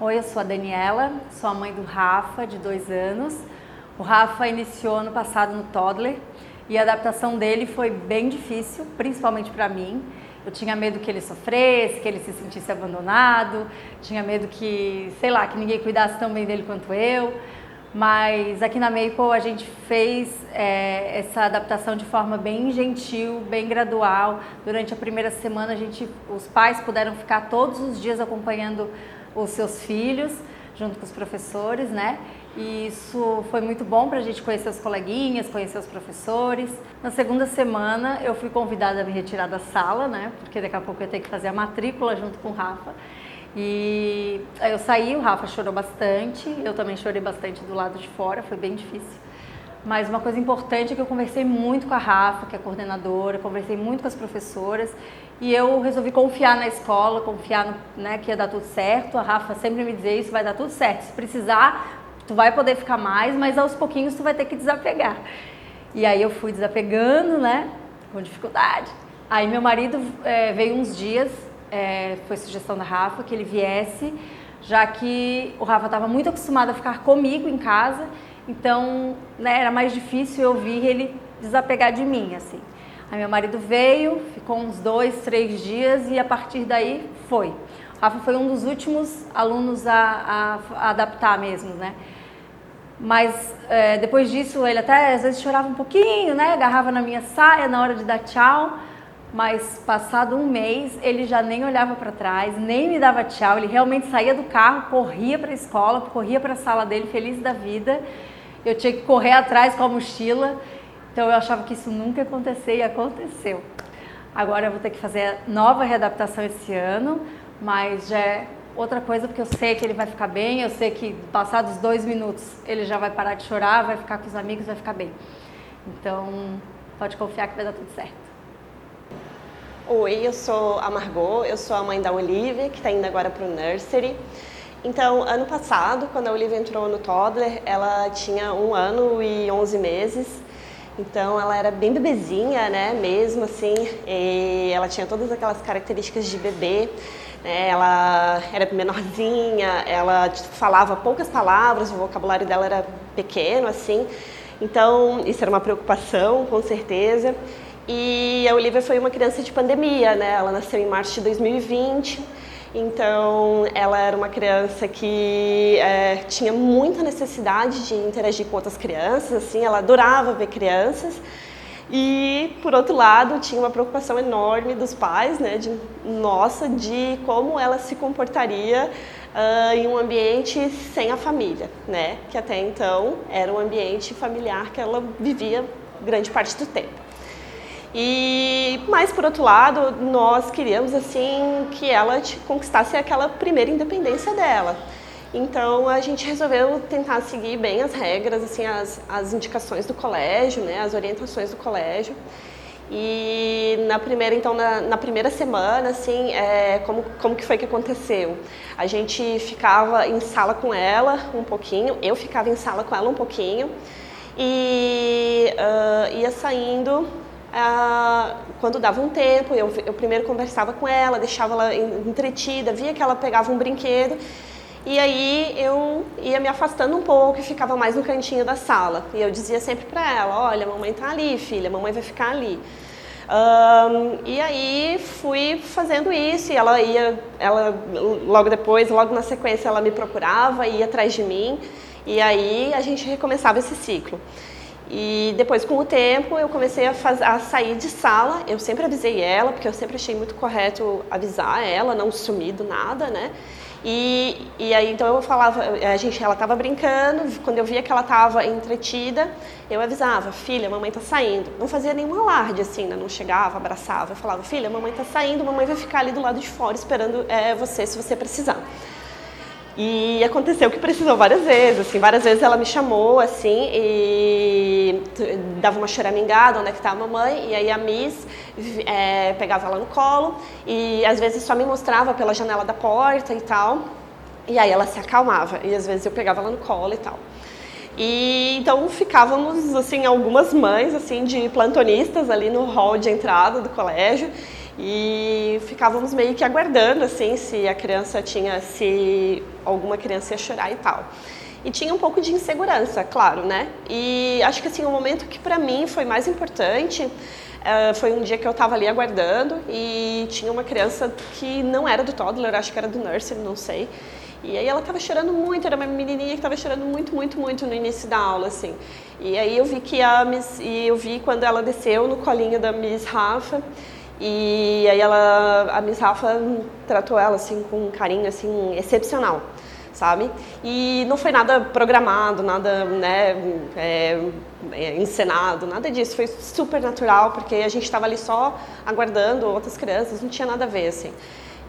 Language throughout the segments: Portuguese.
Oi, eu sou a Daniela, sou a mãe do Rafa, de 2 anos. O Rafa iniciou ano passado no toddler e a adaptação dele foi bem difícil, principalmente para mim. Eu tinha medo que ele sofresse, que ele se sentisse abandonado, tinha medo que, sei lá, que ninguém cuidasse tão bem dele quanto eu. Mas aqui na Maple a gente fez essa adaptação de forma bem gentil, bem gradual. Durante a primeira semana os pais puderam ficar todos os dias acompanhando os seus filhos, junto com os professores, né? E isso foi muito bom para a gente conhecer os coleguinhas, conhecer os professores. Na segunda semana eu fui convidada a me retirar da sala, né? Porque daqui a pouco eu ia ter que fazer a matrícula junto com o Rafa. E aí eu saí, o Rafa chorou bastante, eu também chorei bastante do lado de fora, foi bem difícil. Mas uma coisa importante é que eu conversei muito com a Rafa, que é coordenadora, conversei muito com as professoras e eu resolvi confiar na escola, confiar que ia dar tudo certo. A Rafa sempre me dizia isso, vai dar tudo certo, se precisar tu vai poder ficar mais, mas aos pouquinhos tu vai ter que desapegar. E aí eu fui desapegando, né, com dificuldade. Aí meu marido veio uns dias, foi sugestão da Rafa que ele viesse, já que o Rafa estava muito acostumado a ficar comigo em casa, então né, era mais difícil eu vir ele desapegar de mim, assim. Aí meu marido veio, ficou uns 2, 3 dias e a partir daí foi. O Rafa foi um dos últimos alunos a adaptar mesmo, né? Mas depois disso ele até às vezes chorava um pouquinho, né? Agarrava na minha saia na hora de dar tchau. Mas passado um mês ele já nem olhava para trás, nem me dava tchau. Ele realmente saía do carro, corria para a escola, corria para a sala dele feliz da vida. Eu tinha que correr atrás com a mochila. Então eu achava que isso nunca ia acontecer e aconteceu. Agora eu vou ter que fazer nova readaptação esse ano, mas já é outra coisa porque eu sei que ele vai ficar bem, eu sei que passados 2 minutos ele já vai parar de chorar, vai ficar com os amigos, vai ficar bem. Então pode confiar que vai dar tudo certo. Oi, eu sou a Margot, eu sou a mãe da Olivia, que está indo agora para o nursery. Então, ano passado, quando a Olivia entrou no toddler, ela tinha 1 ano e 11 meses. Então, ela era bem bebezinha, né, mesmo assim, e ela tinha todas aquelas características de bebê, né, ela era menorzinha, ela falava poucas palavras, o vocabulário dela era pequeno, assim. Então, isso era uma preocupação, com certeza. E a Olivia foi uma criança de pandemia, né, ela nasceu em março de 2020. Então, ela era uma criança que tinha muita necessidade de interagir com outras crianças, assim, ela adorava ver crianças. E, por outro lado, tinha uma preocupação enorme dos pais, né, de como ela se comportaria em um ambiente sem a família, né, que até então era um ambiente familiar que ela vivia grande parte do tempo. Mas, por outro lado, nós queríamos assim que ela conquistasse aquela primeira independência dela. Então, a gente resolveu tentar seguir bem as regras, assim, as indicações do colégio, né, as orientações do colégio. E na primeira semana, assim, como que foi que aconteceu? A gente ficava em sala com ela um pouquinho, eu ficava em sala com ela um pouquinho e ia saindo. Quando dava um tempo, eu primeiro conversava com ela, deixava ela entretida, via que ela pegava um brinquedo e aí eu ia me afastando um pouco e ficava mais no cantinho da sala. E eu dizia sempre para ela, olha, a mamãe tá ali, filha, a mamãe vai ficar ali. E aí fui fazendo isso e ela logo depois, logo na sequência, ela me procurava, ia atrás de mim e aí a gente recomeçava esse ciclo. E depois, com o tempo, eu comecei a sair de sala. Eu sempre avisei ela, porque eu sempre achei muito correto avisar ela, não sumir do nada, né? E aí, então eu falava, ela estava brincando, quando eu via que ela estava entretida, eu avisava, filha, a mamãe tá saindo. Não fazia nenhum alarde, assim, né? Não chegava, abraçava. Eu falava, filha, a mamãe tá saindo, a mamãe vai ficar ali do lado de fora esperando você, se você precisar. E aconteceu que precisou várias vezes ela me chamou, assim, e dava uma choramingada, onde é que tá a mamãe, e aí a Miss pegava ela no colo, e às vezes só me mostrava pela janela da porta e tal, e aí ela se acalmava, e às vezes eu pegava ela no colo e tal. E então ficávamos, assim, algumas mães, assim, de plantonistas ali no hall de entrada do colégio, E ficávamos meio que aguardando, assim, se alguma criança ia chorar e tal. E tinha um pouco de insegurança, claro, né? E acho que assim, o momento que para mim foi mais importante foi um dia que eu estava ali aguardando e tinha uma criança que não era do toddler, acho que era do nursery, não sei. E aí ela estava chorando muito, era uma menininha que estava chorando muito, muito, muito no início da aula, assim. E aí eu vi eu vi quando ela desceu no colinho da Miss Rafa. E aí a Miss Rafa tratou ela assim com um carinho assim excepcional, sabe? E não foi nada programado, nada, né, encenado, nada disso. Foi super natural, porque a gente estava ali só aguardando outras crianças, não tinha nada a ver, assim.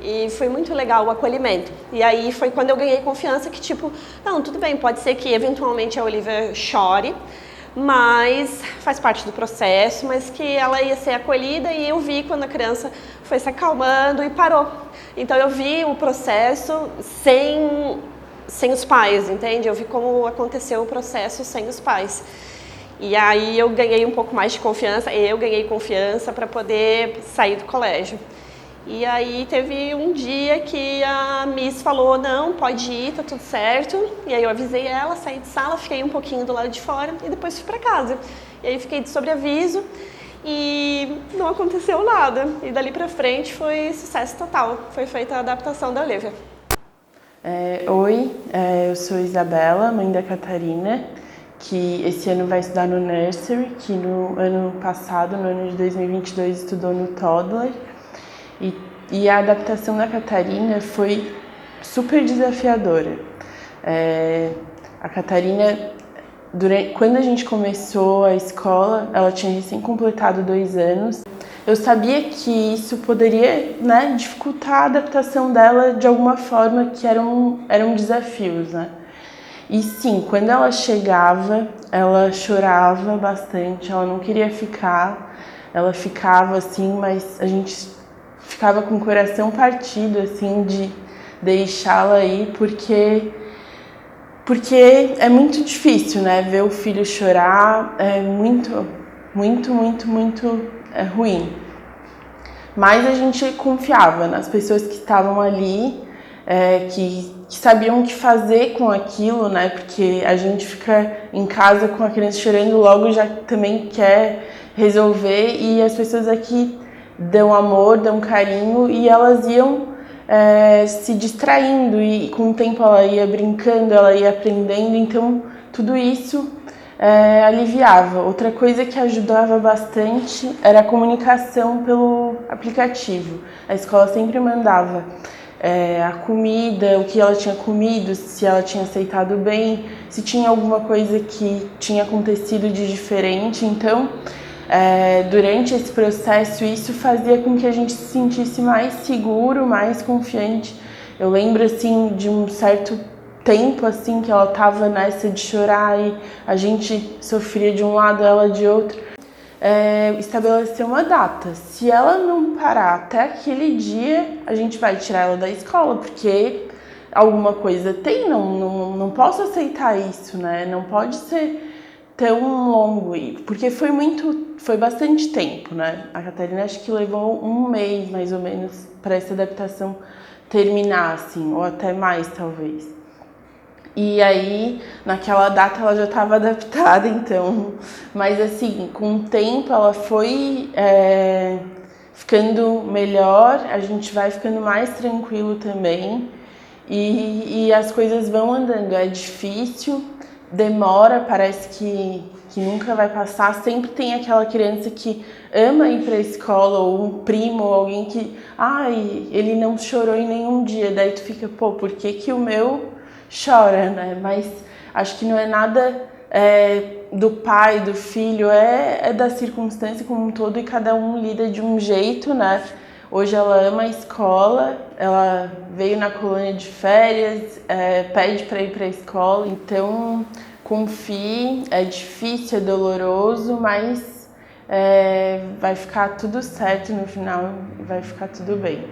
E foi muito legal o acolhimento. E aí foi quando eu ganhei confiança que, tipo, não, tudo bem, pode ser que eventualmente a Olivia chore, mas faz parte do processo, mas que ela ia ser acolhida, e eu vi quando a criança foi se acalmando e parou. Então eu vi o processo sem os pais, entende? Eu vi como aconteceu o processo sem os pais. E aí eu ganhei um pouco mais de confiança, para poder sair do colégio. E aí teve um dia que a Miss falou, não, pode ir, tá tudo certo. E aí eu avisei ela, saí de sala, fiquei um pouquinho do lado de fora e depois fui para casa. E aí fiquei de sobreaviso e não aconteceu nada. E dali pra frente foi sucesso total. Foi feita a adaptação da Olivia. Oi, eu sou Isabela, mãe da Catarina, que esse ano vai estudar no nursery, que no ano passado, no ano de 2022, estudou no toddler. E a adaptação da Catarina foi super desafiadora. A Catarina, quando a gente começou a escola, ela tinha recém completado 2 anos. Eu sabia que isso poderia, né, dificultar a adaptação dela de alguma forma, que eram desafios, né? E sim, quando ela chegava, ela chorava bastante, ela não queria ficar, ela ficava assim, mas a gente ficava com o coração partido, assim, de deixá-la ir, porque é muito difícil, né, ver o filho chorar, é muito, muito, muito, muito ruim. Mas a gente confiava nas pessoas que estavam ali, que sabiam o que fazer com aquilo, né, porque a gente fica em casa com a criança chorando, logo já também quer resolver, e as pessoas aqui dão amor, dão carinho, e elas iam se distraindo, e com o tempo ela ia brincando, ela ia aprendendo, então tudo isso aliviava. Outra coisa que ajudava bastante era a comunicação pelo aplicativo. A escola sempre mandava a comida, o que ela tinha comido, se ela tinha aceitado bem, se tinha alguma coisa que tinha acontecido de diferente. Então, durante esse processo, isso fazia com que a gente se sentisse mais seguro, mais confiante. Eu lembro, assim, de um certo tempo, assim, que ela estava nessa de chorar e a gente sofria de um lado, ela de outro. Estabelecer uma data. Se ela não parar até aquele dia, a gente vai tirar ela da escola, porque alguma coisa tem, não posso aceitar isso, né? Não pode ser tão longo, porque foi bastante tempo, né? A Catarina acho que levou 1 mês, mais ou menos, para essa adaptação terminar, assim, ou até mais, talvez. E aí, naquela data ela já estava adaptada, então, mas assim, com o tempo ela foi ficando melhor, a gente vai ficando mais tranquilo também, e as coisas vão andando. É difícil, demora, parece que nunca vai passar. Sempre tem aquela criança que ama ir para a escola, ou um primo, ou alguém que, ele não chorou em nenhum dia, daí tu fica, por que o meu chora, né? Mas acho que não é nada do pai, do filho, é da circunstância como um todo, e cada um lida de um jeito, né? Hoje ela ama a escola, ela veio na colônia de férias, pede para ir para a escola, então confie, é difícil, é doloroso, mas vai ficar tudo certo no final, vai ficar tudo bem.